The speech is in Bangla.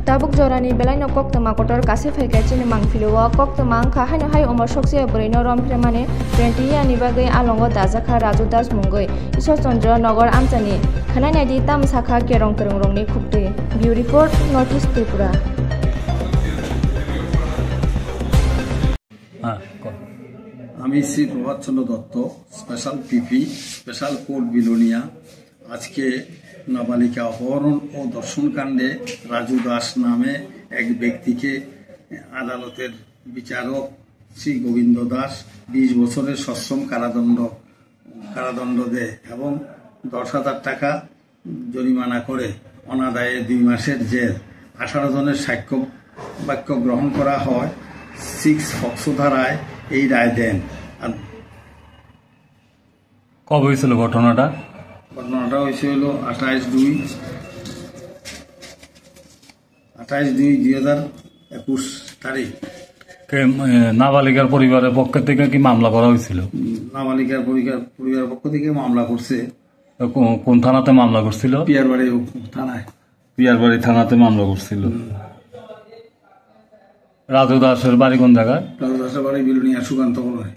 Tabuk jorani belai no kok tama kotor kasih fake cini mangfilu wa kok tama angka hai omor sokse beri no rom premane 20 ya ni bagai alongo dazakha Raju Das mungoi Ishwar Chandra Nagar Amchani khana nai di tam sakha kerong kerong rong ni khupte Bureau Report Northeast Tripura আমি Shri Prabhat Chandra Dutta special PP special court Belonia আজকে নাবালিকা অপহরণ ও ধর্ষণকাণ্ডে রাজু দাস নামে এক ব্যক্তিকে আদালতের বিচারক শ্রী গোবিন্দ দাস 20 বছরের সশ্রম কারাদণ্ড দেয় এবং 10,000 টাকা জরিমানা করে অনাদায়ে 2 মাসের জেল 18 জনের সাক্ষ্য বাক্য গ্রহণ করা হয় 6 ফক্সো ধারায় এই রায় দেন। কবে হয়েছিল ঘটনাটা হয়েছিল 28/2/2021 তারিখ। নাবালিকার পরিবারের পক্ষ থেকে কি মামলা করা হয়েছিল? নাবালিকার পরিবারের পক্ষ থেকে মামলা করছে। কোন থানাতে মামলা করছিল? পিয়ারবাড়ি থানাতে মামলা করছিল। রাজু দাসের বাড়ি কোন জায়গায়? রাজু দাসের বাড়ি বিলোনিয়া সুকান্ত বলয়।